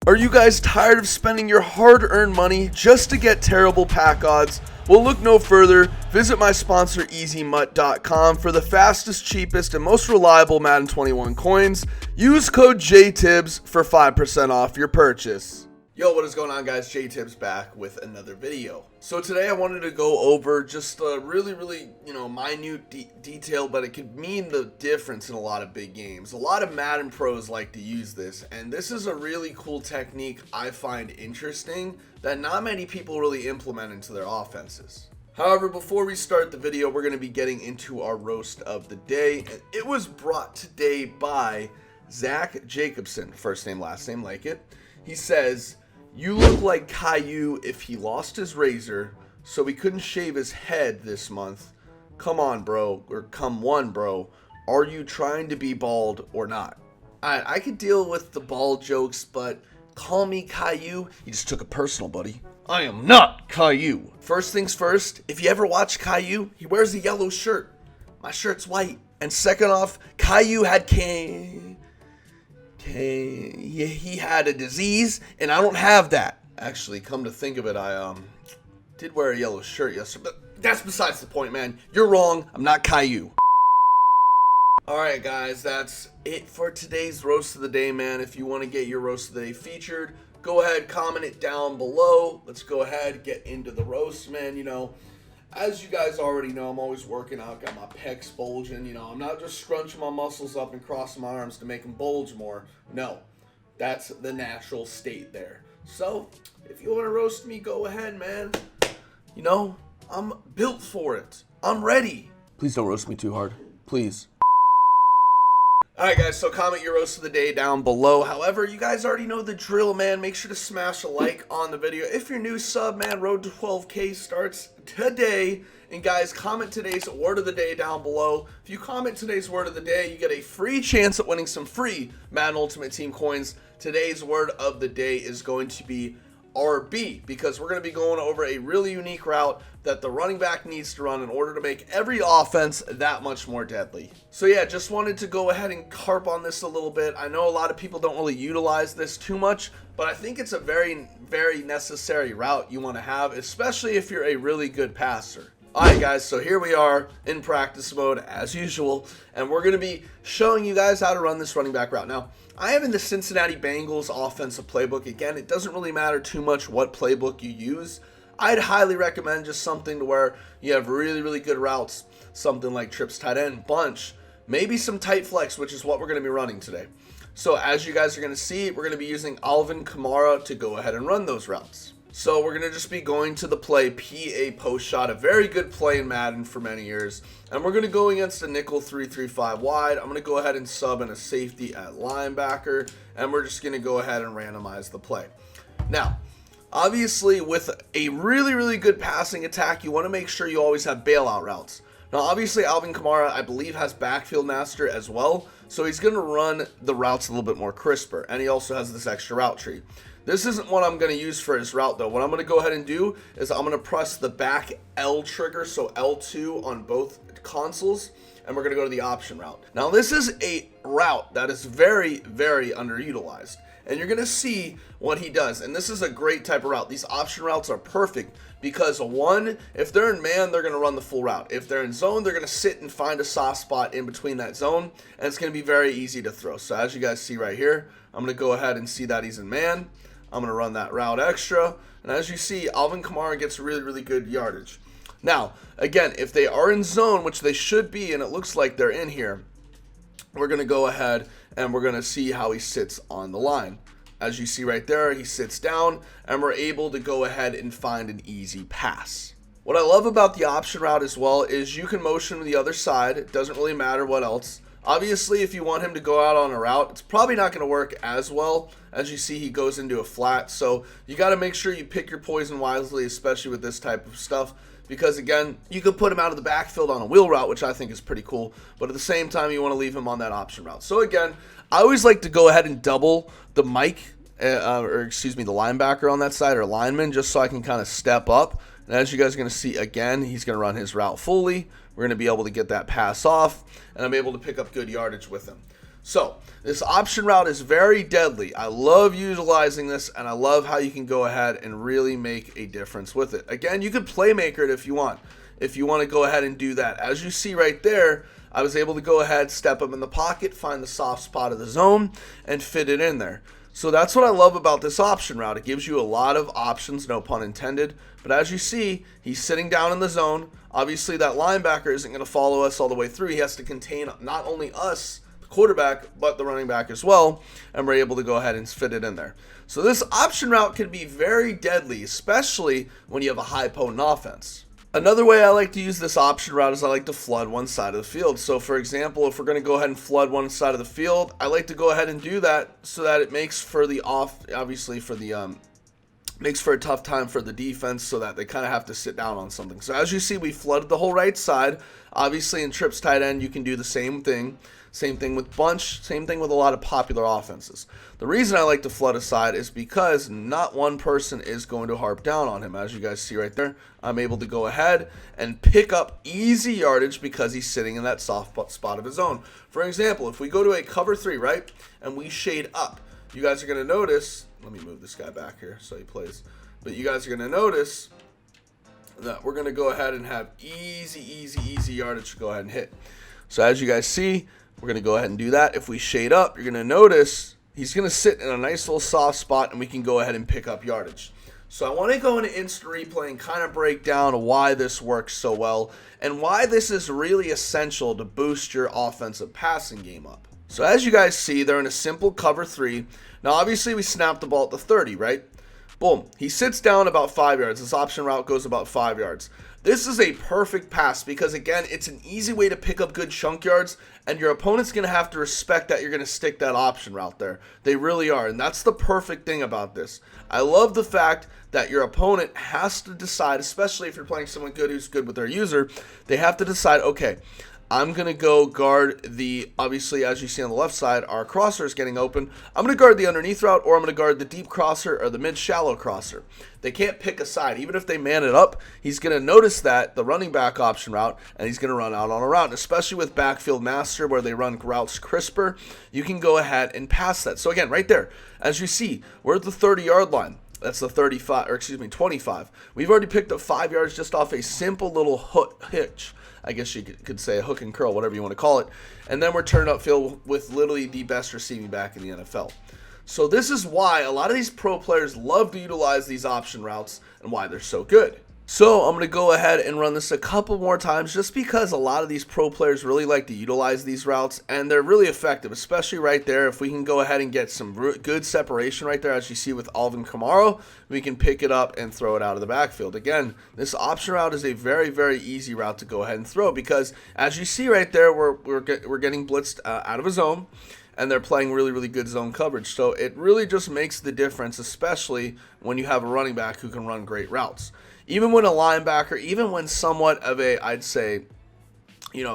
Are you guys tired of spending your hard-earned money just to get terrible pack odds? Well, look no further. Visit my sponsor EasyMut.com for the fastest, cheapest, and most reliable Madden 21 coins. Use code JTibbs for 5% off your purchase. Yo, what is going on, guys? JTibbs back with another video. So today I wanted to go over just a really, minute detail, but it could mean the difference in a lot of big games. A lot of Madden pros like to use this, and this is a really cool technique I find interesting that not many people really implement into their offenses. However, before we start the video, we're going to be getting into our roast of the day. It was brought today by Zach Jacobson, first name, last name, like it. He says, "You look like Caillou if he lost his razor, so he couldn't shave his head this month. Come on, bro," or "Come one, bro. Are you trying to be bald or not?" I could deal with the bald jokes, but call me Caillou? You just took it personal, buddy. I am not Caillou. First things first, if you ever watch Caillou, he wears a yellow shirt. My shirt's white. And second off, Caillou had he had a disease, and I don't have that. Actually, come to think of it, I did wear a yellow shirt yesterday, but that's besides the point, man. You're wrong. I'm not Caillou. Alright, guys, that's it for today's roast of the day, man. If you want to get your roast of the day featured, go ahead, comment it down below. Let's go ahead, get into the roast, man. You know, as you guys already know, I'm always working out, got my pecs bulging. You know, I'm not just scrunching my muscles up and crossing my arms to make them bulge more. No, that's the natural state there. So, if you want to roast me, go ahead, man. You know, I'm built for it. I'm ready. Please don't roast me too hard. Please. Alright, guys, so comment your roast of the day down below. However, you guys already know the drill, man. Make sure to smash a like on the video. If you're new, sub, man, road to 12K starts today. And guys, comment today's word of the day down below. If you comment today's word of the day, you get a free chance at winning some free Madden Ultimate Team coins. Today's word of the day is going to be RB, because we're going to be going over a really unique route that the running back needs to run in order to make every offense that much more deadly. So yeah, just wanted to go ahead and harp on this a little bit. I know a lot of people don't really utilize this too much, but I think it's a very, very necessary route you want to have, especially if you're a really good passer. Alright, guys, so here we are in practice mode as usual, and we're going to be showing you guys how to run this running back route. Now, I have in the Cincinnati Bengals offensive playbook. Again, it doesn't really matter too much what playbook you use. I'd highly recommend just something to where you have really, really good routes, something like trips tight end, bunch, maybe some tight flex, which is what we're going to be running today. So as you guys are going to see, we're going to be using Alvin Kamara to go ahead and run those routes. So we're going to just be going to the play PA post shot, a very good play in Madden for many years. And we're going to go against a nickel 3-3-5 wide. I'm going to go ahead and sub in a safety at linebacker. And we're just going to go ahead and randomize the play. Now, obviously with a really, really good passing attack, you want to make sure you always have bailout routes. Now, obviously, Alvin Kamara, I believe, has backfield master as well. So he's going to run the routes a little bit more crisper. And he also has this extra route tree. This isn't what I'm going to use for his route, though. What I'm going to go ahead and do is I'm going to press the back L trigger, so L2 on both consoles, and we're going to go to the option route. Now, this is a route that is very, very underutilized, and you're going to see what he does. And this is a great type of route. These option routes are perfect because, one, if they're in man, they're going to run the full route. If they're in zone, they're going to sit and find a soft spot in between that zone, and it's going to be very easy to throw. So as you guys see right here, I'm going to go ahead and see that he's in man. I'm going to run that route extra. And as you see, Alvin Kamara gets really, really good yardage. Now, again, if they are in zone, which they should be, and it looks like they're in here, we're going to go ahead and we're going to see how he sits on the line. As you see right there, he sits down, and we're able to go ahead and find an easy pass. What I love about the option route as well is you can motion to the other side. It doesn't really matter what else. Obviously, if you want him to go out on a route, it's probably not going to work as well. As you see, he goes into a flat. So you got to make sure you pick your poison wisely, especially with this type of stuff. Because, again, you could put him out of the backfield on a wheel route, which I think is pretty cool. But at the same time, you want to leave him on that option route. So, again, I always like to go ahead and double the the linebacker on that side, or lineman, just so I can kind of step up. And as you guys are going to see, again, he's going to run his route fully. We're going to be able to get that pass off, and I'm able to pick up good yardage with him. So this option route is very deadly. I love utilizing this, and I love how you can go ahead and really make a difference with it. Again, you could playmaker it if you want. If you want to go ahead and do that. As you see right there, I was able to go ahead, step up in the pocket, find the soft spot of the zone, and fit it in there. So that's what I love about this option route. It gives you a lot of options, no pun intended. But as you see, he's sitting down in the zone. Obviously, that linebacker isn't going to follow us all the way through. He has to contain not only us, the quarterback, but the running back as well. And we're able to go ahead and fit it in there. So this option route can be very deadly, especially when you have a high potent offense. Another way I like to use this option route is I like to flood one side of the field. So for example, if we're going to go ahead and flood one side of the field, I like to go ahead and do that so that it makes for the makes for a tough time for the defense, so that they kind of have to sit down on something. So as you see, we flooded the whole right side. Obviously in trips tight end, you can do the same thing. Same thing with bunch, same thing with a lot of popular offenses. The reason I like to flood a side is because not one person is going to harp down on him. As you guys see right there, I'm able to go ahead and pick up easy yardage because he's sitting in that soft spot of his own. For example, if we go to a cover 3, right, and we shade up, you guys are going to notice, let me move this guy back here so he plays, but you guys are going to notice that we're going to go ahead and have easy yardage to go ahead and hit. So as you guys see, we're going to go ahead and do that. If we shade up, you're going to notice he's going to sit in a nice little soft spot, and we can go ahead and pick up yardage. So I want to go into instant replay and kind of break down why this works so well and why this is really essential to boost your offensive passing game up. So as you guys see, they're in a simple cover 3. Now obviously we snap the ball at the 30, right? Boom. He sits down about 5 yards. This option route goes about 5 yards. This is a perfect pass because, again, it's an easy way to pick up good chunk yards, and your opponent's going to have to respect that you're going to stick that option route there. They really are, and that's the perfect thing about this. I love the fact that your opponent has to decide, especially if you're playing someone good who's good with their user, they have to decide, okay, I'm going to go guard the, obviously, as you see on the left side, our crosser is getting open. I'm going to guard the underneath route, or I'm going to guard the deep crosser or the mid-shallow crosser. They can't pick a side. Even if they man it up, he's going to notice that, the running back option route, and he's going to run out on a route. Especially with backfield master where they run routes crisper, you can go ahead and pass that. So again, right there, as you see, we're at the 30-yard line. That's the 25. We've already picked up 5 yards just off a simple little hitch. I guess you could say a hook and curl, whatever you want to call it. And then we're turned upfield with literally the best receiving back in the NFL. So this is why a lot of these pro players love to utilize these option routes and why they're so good. So I'm going to go ahead and run this a couple more times just because a lot of these pro players really like to utilize these routes, and they're really effective, especially right there. If we can go ahead and get some good separation right there, as you see with Alvin Kamara, we can pick it up and throw it out of the backfield. Again, this option route is a very easy route to go ahead and throw because as you see right there, we're getting blitzed out of a zone. And they're playing really good zone coverage. So it really just makes the difference, especially when you have a running back who can run great routes. Even when a linebacker, even when somewhat of a, I'd say,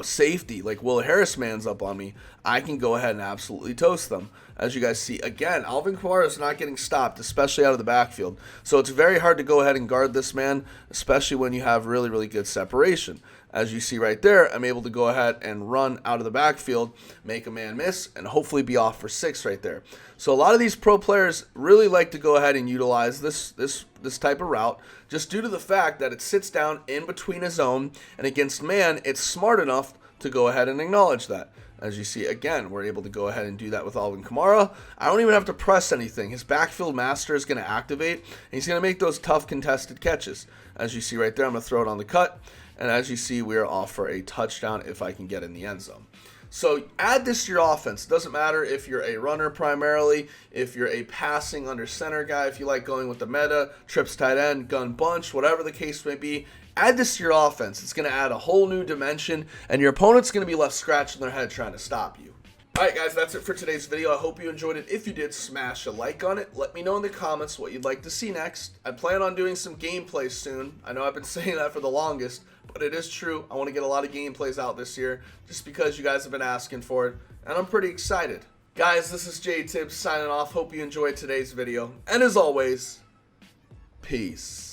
safety, like Will Harris mans up on me, I can go ahead and absolutely toast them. As you guys see, again, Alvin Kamara is not getting stopped, especially out of the backfield. So it's very hard to go ahead and guard this man, especially when you have really good separation. As you see right there, I'm able to go ahead and run out of the backfield, make a man miss, and hopefully be off for 6 right there. So a lot of these pro players really like to go ahead and utilize this type of route just due to the fact that it sits down in between a zone, and against man, it's smart enough to go ahead and acknowledge that. As you see, again, we're able to go ahead and do that with Alvin Kamara. I don't even have to press anything. His backfield master is going to activate, and he's going to make those tough contested catches. As you see right there, I'm going to throw it on the cut. And as you see, we are off for a touchdown if I can get in the end zone. So add this to your offense. It doesn't matter if you're a runner primarily, if you're a passing under center guy, if you like going with the meta, trips tight end, gun bunch, whatever the case may be. Add this to your offense. It's going to add a whole new dimension, and your opponent's going to be left scratching their head trying to stop you. Alright guys, that's it for today's video. I hope you enjoyed it. If you did, smash a like on it. Let me know in the comments what you'd like to see next. I plan on doing some gameplays soon. I know I've been saying that for the longest, but it is true. I want to get a lot of gameplays out this year just because you guys have been asking for it, and I'm pretty excited. Guys, this is JTibbs signing off. Hope you enjoyed today's video, and as always, peace.